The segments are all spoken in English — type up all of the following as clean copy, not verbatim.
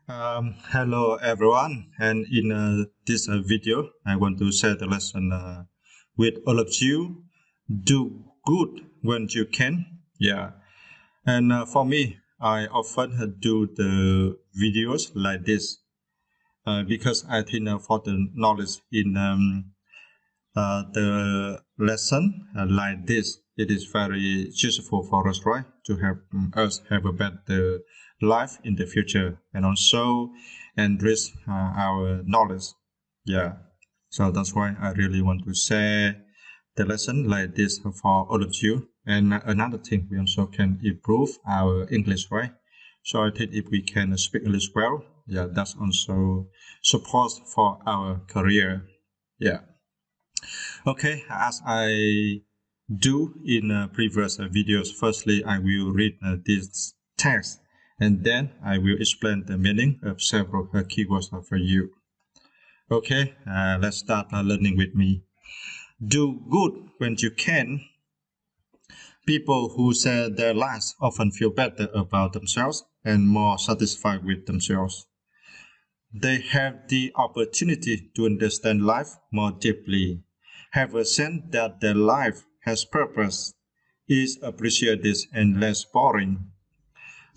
Hello everyone, and in this video, I want to share the lesson with all of you. Do good when you can. Yeah, and for me, I often do the videos like this because I think for the knowledge in the lesson like this, it is very useful for us, right? To help us have a better life in the future and also enrich our knowledge. Yeah. So that's why I really want to share the lesson like this for all of you. And another thing, we also can improve our English, right? So I think if we can speak English well, yeah, that's also support for our career. Yeah. Okay, as I do in previous videos, firstly, I will read this text and then I will explain the meaning of several keywords for you. Okay, let's start learning with me. Do good when you can. People who share their lives often feel better about themselves and more satisfied with themselves. They have the opportunity to understand life more deeply, have a sense that their life has purpose, is appreciated and less boring.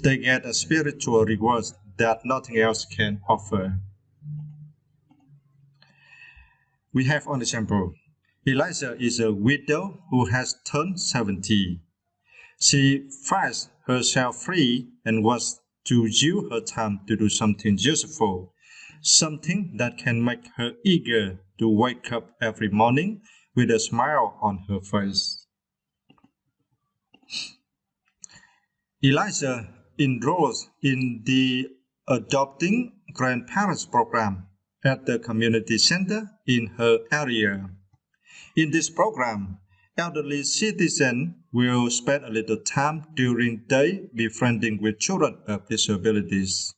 They get a spiritual rewards that nothing else can offer. We have an example. Eliza is a widow who has turned 70. She finds herself free and wants to use her time to do something useful, something that can make her eager to wake up every morning with a smile on her face. Eliza enrolls in the Adopting Grandparents program at the community center in her area. In this program, elderly citizens will spend a little time during day befriending with children of disabilities.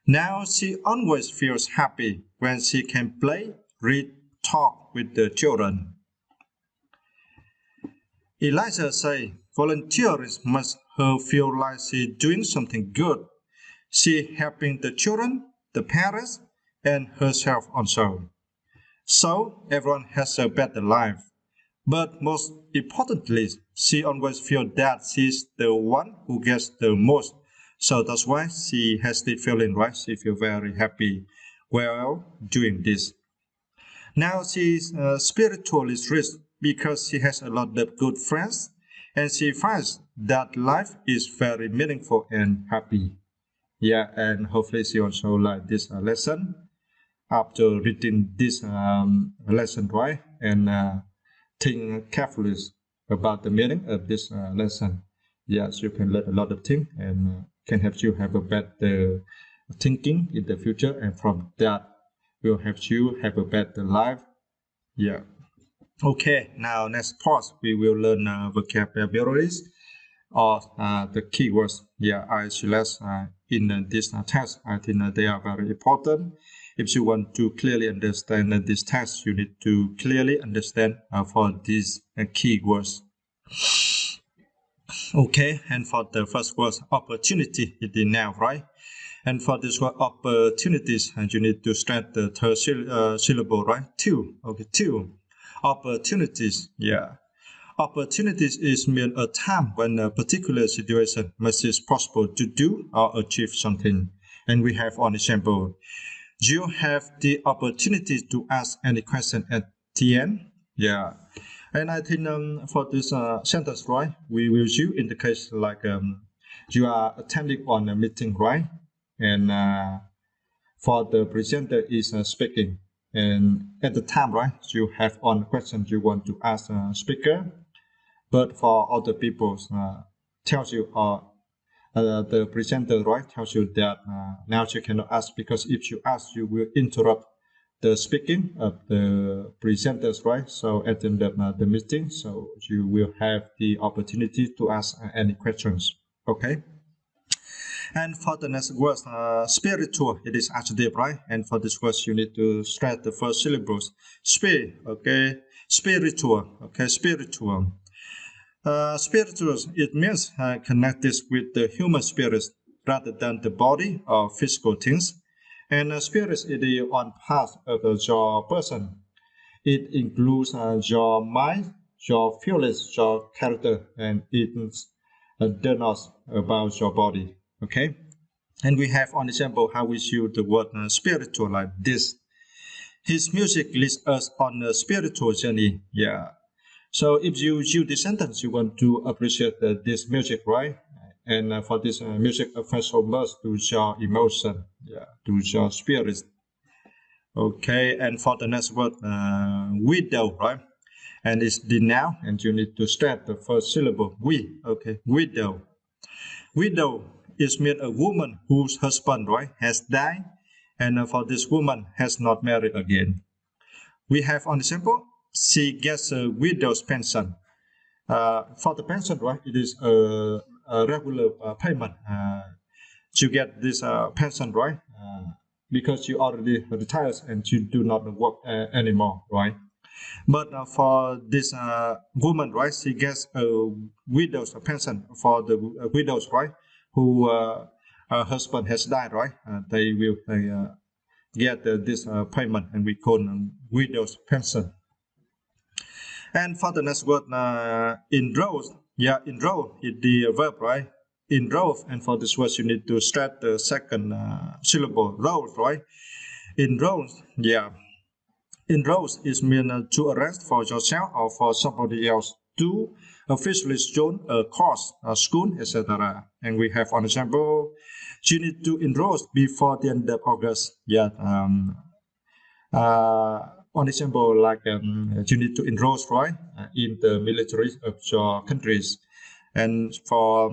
Now she always feels happy when she can play, read, talk with the children. Eliza says volunteering makes her feel like she's doing something good. She helping the children, the parents, and herself also. So everyone has a better life. But most importantly, she always feels that she's the one who gets the most. So that's why she has the feeling, right? She feels very happy while doing this. Now she's spiritually rich because she has a lot of good friends and she finds that life is very meaningful and happy. Yeah, and hopefully she also like this lesson after reading this lesson, right? And think carefully about the meaning of this lesson. Yes, you can learn a lot of things and can help you have a better thinking in the future, and from that will help you have a better life. Yeah. Okay. Now next part we will learn vocabularies or the keywords. Yeah, I select in this test. I think they are very important. If you want to clearly understand this test, you need to clearly understand for these keywords. Okay, and for the first word, opportunity, it is now, right? And for this word, opportunities, and you need to start the third syllable, right? Two, okay, two. Opportunities, yeah. Opportunities is mean a time when a particular situation makes it possible to do or achieve something. And we have one example. You have the opportunity to ask any question at the end. Yeah. And I think for this sentence, right, we will use in the case like you are attending on a meeting, right? And for the presenter is speaking. And at the time, right, you have one question you want to ask a speaker. But for other people, tells you the presenter, right, tells you that now you cannot ask because if you ask, you will interrupt the speaking of the presenters, right? So at the end of the meeting, so you will have the opportunity to ask any questions. Okay. And for the next word, spiritual, it is adjective, right? And for this word, you need to stress the first syllables. Okay, spiritual, okay, spiritual. Spiritual, it means connected with the human spirit, rather than the body or physical things. And spirit is the one part of your person. It includes your mind, your feelings, your character, and it does not about your body. Okay, and we have an example how we use the word spiritual like this. His music leads us on a spiritual journey. Yeah. So if you use this sentence, you want to appreciate this music, right? And for this music affects so much to your emotion, yeah, to your spirit. Okay, and for the next word, widow, right? And it's the noun, and you need to start the first syllable. Okay, widow. Widow is mean a woman whose husband, right, has died, and for this woman has not married again. We have an example. She gets a widow's pension. For the pension, right, it is a regular payment. You get this pension, right, because you already retired and you do not work anymore, right? But for this woman, right, she gets a widow's pension for the widows, right, who her husband has died, right? They will get this payment, and we call widow's pension. And for the next word, enroll. Yeah, enroll is the verb, right? Enroll, and for this word, you need to start the second syllable, roll, right? Enroll, yeah. Enroll is mean to arrest for yourself or for somebody else to officially join a course, a school, etc. And we have an example. You need to enroll before the end of August. Yeah. On example, like you need to enroll, right, in the military of your countries, and for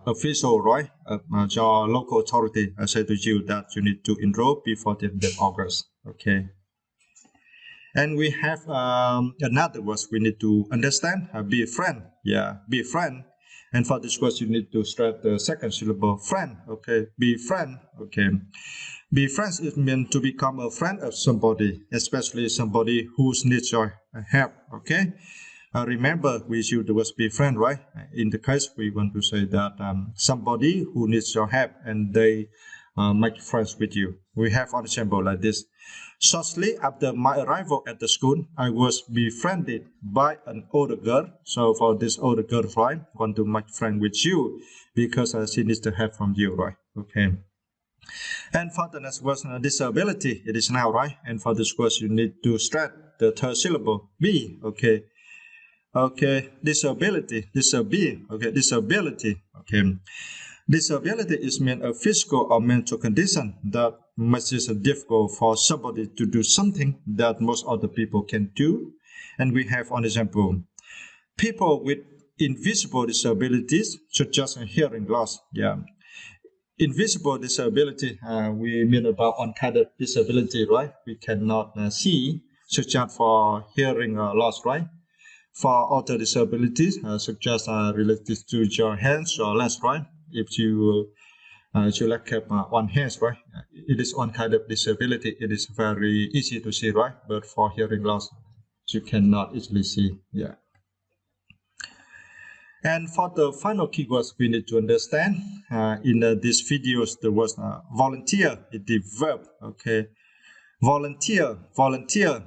official, right, your local authority, I say to you that you need to enroll before the end of August. Okay. And we have another word we need to understand. Be a friend. Yeah, be a friend. And for this word, you need to start the second syllable, friend. Okay, be friend. Okay. Be friends is meant to become a friend of somebody, especially somebody who needs your help. Okay. Remember, we use the word be friend, right? In the case, we want to say that somebody who needs your help and they make friends with you. We have an example like this. Shortly after my arrival at the school, I was befriended by an older girl. So for this older girl, right, want to make friend with you because she needs the help from you, right? Okay. And for the next word, disability, it is now, right? And for this word, you need to start the third syllable, be, okay? Okay, disability, okay, disability, okay. Disability is mean a physical or mental condition that makes it difficult for somebody to do something that most other people can do. And we have an example. People with invisible disabilities, such as hearing loss, yeah. Invisible disability, we mean about one kind of disability, right? We cannot see, such as for hearing loss, right? For other disabilities, such as related to your hands or legs, right? If you lack one hand, right? It is one kind of disability. It is very easy to see, right? But for hearing loss, you cannot easily see. Yeah. And for the final keywords we need to understand in these videos, the word volunteer is the verb. Okay. Volunteer,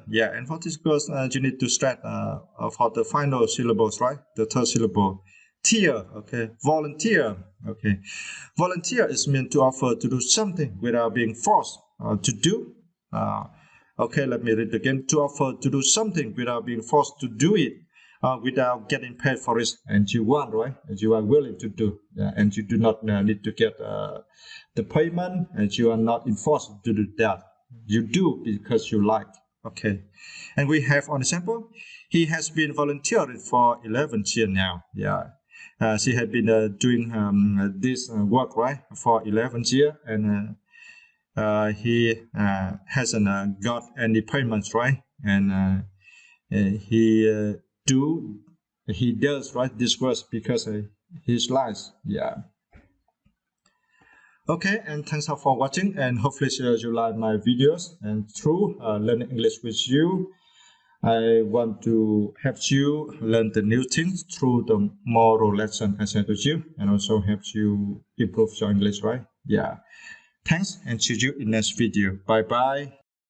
yeah. And for this course, you need to start for the final syllables, right? The third syllable, tier, okay. Volunteer, okay. Volunteer is meant to offer to do something without being forced to do. Okay, let me read again. To offer to do something without being forced to do it, without getting paid for it, and you want, right? And you are willing to do, and you do not need to get the payment, and you are not enforced to do that. You do because you like. Okay. And we have an example. He has been volunteering for 11 years now. Yeah. She had been doing this work, right, for 11 years, and he hasn't got any payments, right? And he does, right, this work because his life. Yeah. Okay, and thanks for watching, and hopefully you like my videos and through learning English with you. I want to help you learn the new things through the moral lesson I said to you, and also help you improve your English, right? Yeah. Thanks, and see you in next video. Bye bye.